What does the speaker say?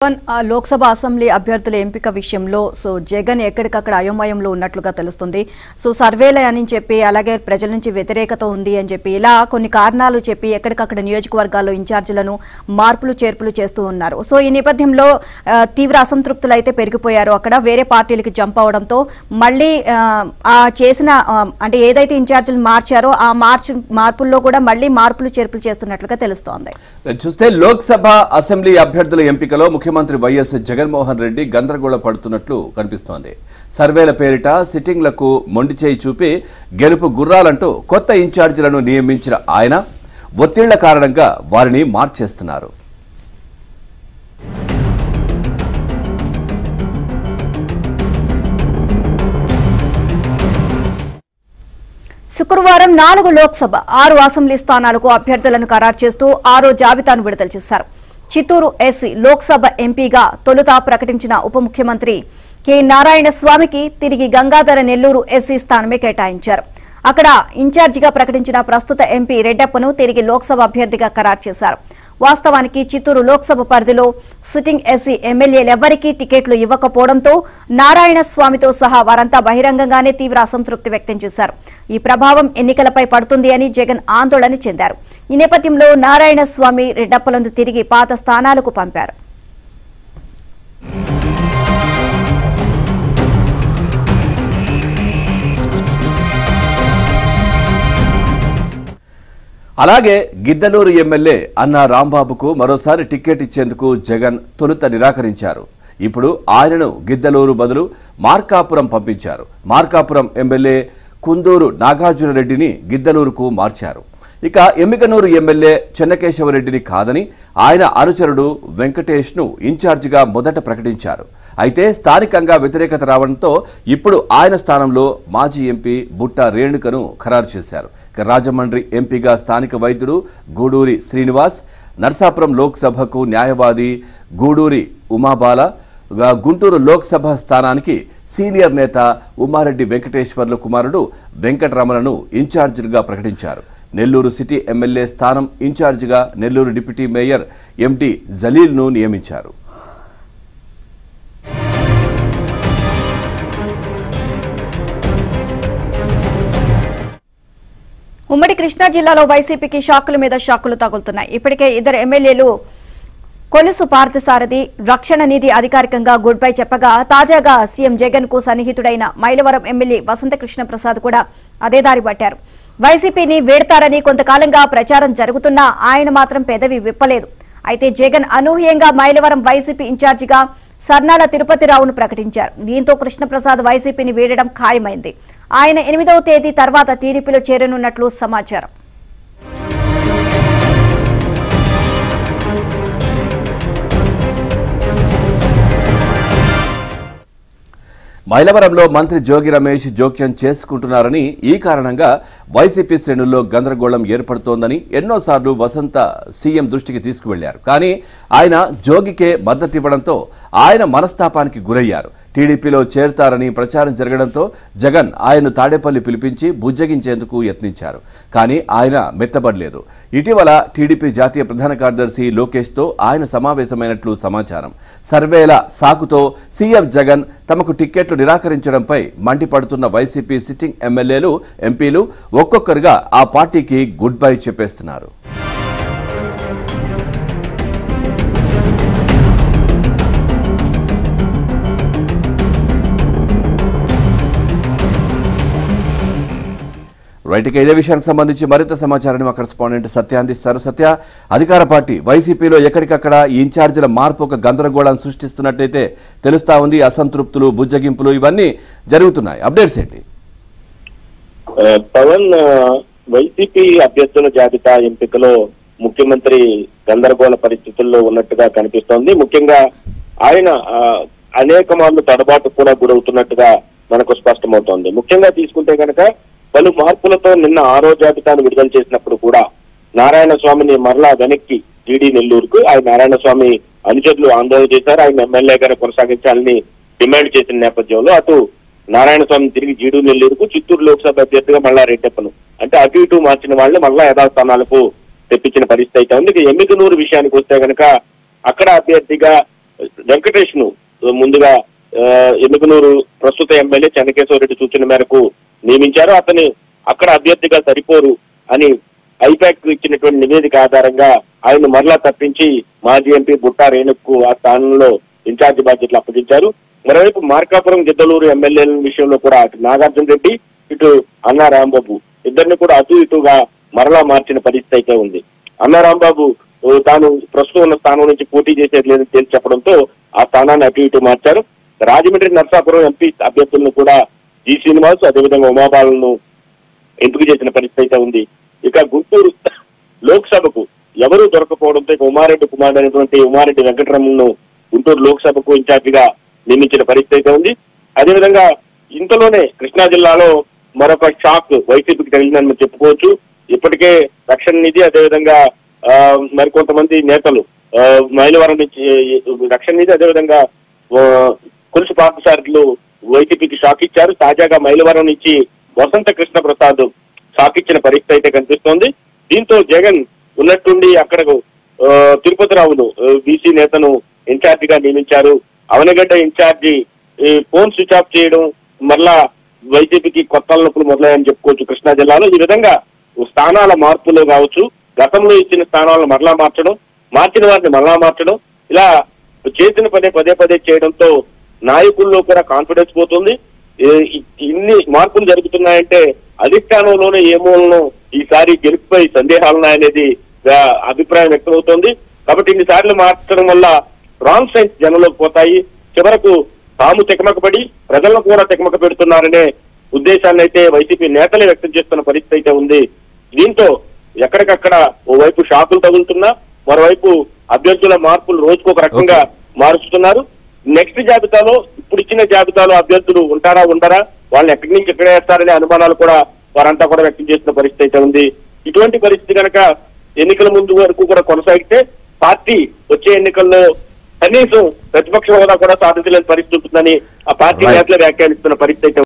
Lok Sabha assembly అభ్యర్థుల ఎంపిక విషయంలో జగన్ ఎక్కడికక్కడ అయోమయంలో ఉన్నట్లుగా తెలుస్తుంది. సర్వేలు అని చెప్పి అలాగే ప్రజల నుంచి వ్యతిరేకత ఉంది అని చెప్పి ఇలా కొన్ని కారణాలు చెప్పి ఎక్కడికక్కడ నియోజకవర్గాల్లో ఇన్ఛార్జీలను మార్పులు చేర్పులు చేస్తూ ఉన్నారు. ఈ నేపథ్యంలో తీవ్ర అసంతృప్తులు అయితే పెరిగిపోయారు. అక్కడ వేరే పార్టీలకు జంప్ అవడంతో మళ్ళీ ఆ చేసిన అంటే ఏదైతే ఇన్ఛార్జీలు మార్చారో ఆ మార్పుల్లో కూడా మళ్ళీ మార్పులు చేర్పులు చేస్తున్నట్లుగా తెలుస్తోంది. చూస్తే లోక్సభ అసెంబ్లీ అభ్యర్థుల ఎంపికలో ముఖ్యమంత్రి వైఎస్ జగన్మోహన్ రెడ్డి గందరగోళ పడుతున్నట్లు కనిపిస్తోంది. సర్వేల పేరిట సిట్టింగ్లకు మొండిచేయి చూపి గెలుపు గుర్రాలంటూ కొత్త ఇన్ఛార్జీలను నియమించిన ఆయన ఒత్తిళ్ల కారణంగా వారిని మార్చేస్తున్నారు. శుక్రవారం 4 లోక్సభ 6 అసెంబ్లీ స్థానాలకు అభ్యర్థులను ఖరారు చేస్తూ 6వ జాబితాను విడుదల చేశారు. చిత్తూరు ఎస్సీ లోక్సభ ఎంపీగా తొలుత ప్రకటించిన ఉప ముఖ్యమంత్రి కె నారాయణ స్వామికి తిరిగి గంగాధర నెల్లూరు ఎస్సీ స్థానమే కేటాయించారు. అక్కడ ఇన్ఛార్జిగా ప్రకటించిన ప్రస్తుత ఎంపీ రెడ్డప్పను తిరిగి లోక్సభ అభ్యర్థిగా ఖరారు చేశారు. వాస్తవానికి చిత్తూరు లోక్సభ పరిధిలో సిట్టింగ్ ఎస్సీ ఎమ్మెల్యేలెవ్వరికీ టికెట్లు ఇవ్వకపోవడంతో నారాయణ స్వామితో సహా వారంతా బహిరంగంగానే తీవ్ర అసంతృప్తి వ్యక్తం చేశారు. ఈ ప్రభావం ఎన్నికలపై పడుతుంది అని జగన్ ఆందోళన చెందారు. ఈ నేపథ్యంలో నారాయణ స్వామి రెడ్డప్పలను తిరిగి పాత స్థానాలకు పంపారు. అలాగే గిద్దలూరు ఎమ్మెల్యే అన్నా రాంబాబుకు మరోసారి టికెట్ ఇచ్చేందుకు జగన్ తొలుత నిరాకరించారు. ఇప్పుడు ఆయనను గిద్దలూరు బదులు మార్కాపురం పంపించారు. మార్కాపురం ఎమ్మెల్యే కుందూరు నాగార్జునరెడ్డిని గిద్దలూరుకు మార్చారు. ఇక ఎమ్మికనూరు ఎమ్మెల్యే చెన్నకేశవరెడ్డిని కాదని ఆయన అనుచరుడు వెంకటేష్ను ఇన్ఛార్జిగా మొదట ప్రకటించారు. అయితే స్థానికంగా వ్యతిరేకత రావడంతో ఇప్పుడు ఆయన స్థానంలో మాజీ ఎంపీ బుట్ట రేణుకను ఖరారు చేశారు. రాజమండ్రి ఎంపీగా స్థానిక వైద్యుడు గూడూరి శ్రీనివాస్, నర్సాపురం లోక్సభకు న్యాయవాది గూడూరి ఉమాబాల, గుంటూరు లోక్సభ స్థానానికి సీనియర్ నేత ఉమారెడ్డి వెంకటేశ్వర్ల కుమారుడు వెంకటరమణను ఇన్ఛార్జిగా ప్రకటించారు. నెల్లూరు సిటీ ఎమ్మెల్యే స్థానం ఇన్ఛార్జిగా నెల్లూరు డిప్యూటీ మేయర్ ఎండి జలీల్ను నియమించారు. ఉమ్మడి కృష్ణా జిల్లాలో వైసీపీకి షాకుల మీద షాకులు తగులుతున్నాయి. ఇప్పటికే 2 ఎమ్మెల్యేలు కొలుసు పార్థసారథి, రక్షణ నిధి అధికారికంగా గుడ్ బై చెప్పగా తాజాగా సీఎం జగన్ కు సన్నిహితుడైన మైలవరం ఎమ్మెల్యే వసంతకృష్ణ ప్రసాద్ కూడా అదే దారి పట్టారు. వైసీపీని వీడతారని కొంతకాలంగా ప్రచారం జరుగుతున్నా ఆయన మాత్రం పెదవి విప్పలేదు. అయితే జగన్ అనూహ్యంగా మైలవరం వైసీపీ ఇన్ఛార్జిగా సర్నాల తిరుపతిరావును ప్రకటించారు. దీంతో కృష్ణప్రసాద్ వైసీపీని వీడడం ఖాయమైంది. ఆయన 8వ తేదీ తర్వాత టీడీపీలో చేరనున్నట్లు సమాచారం. మైలవరంలో మంత్రి జోగి రమేష్ జోక్యం చేసుకుంటున్నారని, ఈ కారణంగా వైసీపీ శ్రేణుల్లో గందరగోళం ఏర్పడుతోందని ఎన్నోసార్లు వసంత సీఎం దృష్టికి తీసుకువెళ్లారు. కానీ ఆయన జోగికే మద్దతివ్వడంతో ఆయన మనస్తాపానికి గురయ్యారు. టీడీపీలో చేరుతారని ప్రచారం జరగడంతో జగన్ ఆయన్ను తాడేపల్లి పిలిపించి బుజ్జగించేందుకు యత్నించారు. కానీ ఆయన మెత్తబడలేదు. ఇటీవల టీడీపీ జాతీయ ప్రధాన కార్యదర్శి లోకేష్తో ఆయన సమావేశమైనట్లు సమాచారం. సర్వేల సాకుతో సీఎం జగన్ తమకు టికెట్లు నిరాకరించడంపై మండిపడుతున్న వైసీపీ సిట్టింగ్ ఎమ్మెల్యేలు, ఎంపీలు ఒక్కొక్కరుగా ఆ పార్టీకి గుడ్ బై చెప్పేస్తున్నారు. రైట్, ఇక ఇదే విషయానికి సంబంధించి మరింత సమాచారాన్ని మా కరెస్పాండెంట్ సత్య అందిస్తారు. సత్య, అధికార పార్టీ వైసీపీలో ఎక్కడికక్కడ ఇన్ఛార్జీల మార్పు ఒక గందరగోళాన్ని సృష్టిస్తున్నట్టయితే తెలుస్తా ఉంది. అసంతృప్తులు, బుజ్జగింపులు ఇవన్నీ జరుగుతున్నాయి. అప్డేట్స్ ఏంటి? పవన్, వైసీపీ అభ్యర్థుల జాబితా ఎంపికలో ముఖ్యమంత్రి గందరగోళ పరిస్థితుల్లో ఉన్నట్టుగా కనిపిస్తోంది. ముఖ్యంగా ఆయన అనేక మార్లు తడబాటు కూడా గురవుతున్నట్టుగా మనకు స్పష్టమవుతోంది. ముఖ్యంగా తీసుకుంటే కనుక పలు మార్పులతో నిన్న 6వ జాబితాను విడుదల చేసినప్పుడు కూడా నారాయణ స్వామిని మరలా వెనక్కి టీడీ నెల్లూరుకు ఆయన నారాయణ స్వామి అనుచరులు ఆందోళన చేశారు. ఆయన ఎమ్మెల్యేగానే కొనసాగించాలని డిమాండ్ చేసిన నేపథ్యంలో అటు నారాయణ స్వామిని తిరిగి జీడు నెల్లూరుకు, చిత్తూరు లోక్సభ అభ్యర్థిగా మళ్ళా రెడ్డప్పను అంటే అటు ఇటు మార్చిన వాళ్ళని మళ్ళా యథాస్థానాలకు తెప్పించిన పరిస్థితి అయితే ఉంది. ఎమ్మికనూరు విషయానికి వస్తే కనుక అక్కడ అభ్యర్థిగా వెంకటేష్ ను ముందుగా ఎమ్మిగనూరు ప్రస్తుత ఎమ్మెల్యే చెన్నకేశవరెడ్డి సూచన మేరకు నియమించారు. అతను అక్కడ అభ్యర్థిగా సరిపోరు అని ఐపాక్ ఇచ్చినటువంటి నివేదిక ఆధారంగా ఆయన మరలా తప్పించి మాజీ ఎంపీ బుట్టా రేణుకు ఆ స్థానంలో ఇన్ఛార్జి బాధ్యతలు అప్పగించారు. మరోవైపు మార్కాపురం గిద్దలూరు ఎమ్మెల్యేల విషయంలో కూడా అటు నాగార్జున రెడ్డి ఇటు అన్నా రాంబాబు ఇద్దరిని కూడా అటు ఇటుగా మరలా మార్చిన పరిస్థితి అయితే ఉంది. అన్నా రాంబాబు తాను ప్రస్తుతం ఉన్న స్థానం నుంచి పోటీ చేసేది లేదని తేల్చి చెప్పడంతో ఆ స్థానాన్ని అటు ఇటు మార్చారు. రాజమండ్రి నర్సాపురం ఎంపీ అభ్యర్థులను కూడా జి శ్రీనివాస్ అదేవిధంగా ఉమాబాలను ఎంపిక చేసిన పరిస్థితి అయితే ఉంది. ఇక గుంటూరు లోక్సభకు ఎవరూ దొరకపోవడంతో ఇక ఉమారెడ్డి కుమార్ అనేటువంటి ఉమారెడ్డి వెంకటరమణను గుంటూరు లోక్సభకు ఇన్ఛార్జిగా నియమించిన పరిస్థితి అయితే ఉంది. అదేవిధంగా ఇంతలోనే కృష్ణా జిల్లాలో మరొక షాక్ వైసీపీకి తగిలిందని చెప్పుకోవచ్చు. ఇప్పటికే రక్షణ నిధి అదేవిధంగా మరికొంతమంది నేతలు మైలవరం నుంచి రక్షణ నిధి అదేవిధంగా కొలుసు పార్థసారథులు వైసీపీకి షాక్ ఇచ్చారు. తాజాగా మైలవరం నుంచి వసంత కృష్ణ ప్రసాద్ షాక్ ఇచ్చిన పరిస్థితి అయితే కనిపిస్తోంది. దీంతో జగన్ ఉన్నట్టుండి అక్కడకు తిరుపతి రావును బీసీ నేతను ఇన్ఛార్జిగా నియమించారు. Avanigadda incharge phone switch off చేయడం మరలా వైసీపీకి కొత్త నొప్పులు మొదలయ్యని చెప్పుకోవచ్చు కృష్ణా జిల్లాలో. ఈ విధంగా స్థానాల మార్పులు కావచ్చు, గతంలో ఇచ్చిన స్థానాలను మరలా మార్చడం, మార్చిన వారిని మరలా మార్చడం, ఇలా చేసిన పదే పదే చేయడంతో నాయకుల్లో కూడా కాన్ఫిడెన్స్ పోతుంది. ఇన్ని మార్పులు జరుగుతున్నాయంటే అధిష్టానంలోనే ఏమోలను ఈసారి గెలుపుపై సందేహాలున్నాయనేది అభిప్రాయం వ్యక్తమవుతోంది. కాబట్టి ఇన్నిసార్లు మార్చడం వల్ల రాంగ్ సైన్స్ జనంలోకి పోతాయి. చివరకు తాము తికమకబడి ప్రజలను కూడా తికమక పెడుతున్నారనే ఉద్దేశాన్ని అయితే వైసీపీ నేతలే వ్యక్తం చేస్తున్న పరిస్థితి అయితే ఉంది. దీంతో ఎక్కడికక్కడ ఓవైపు షాకులు తగులుతున్నా మరోవైపు అభ్యర్థుల మార్పులు రోజుకొక రకంగా మారుస్తున్నారు. నెక్స్ట్ జాబితాలో ఇప్పుడు ఇచ్చిన జాబితాలో అభ్యర్థులు ఉంటారా ఉండరా, వాళ్ళని ఎక్కడి నుంచి ఎక్కడ వేస్తారనే అనుమానాలు కూడా వారంతా కూడా వ్యక్తం చేసిన పరిస్థితి అయితే ఉంది. ఇటువంటి పరిస్థితి కనుక ఎన్నికల ముందు వరకు కూడా కొనసాగితే పార్టీ వచ్చే ఎన్నికల్లో కనీసం ప్రతిపక్ష హోదా కూడా సాధించలేని పరిస్థితి ఉంటుందని ఆ పార్టీ నేతలు వ్యాఖ్యానిస్తున్న పరిస్థితి అయితే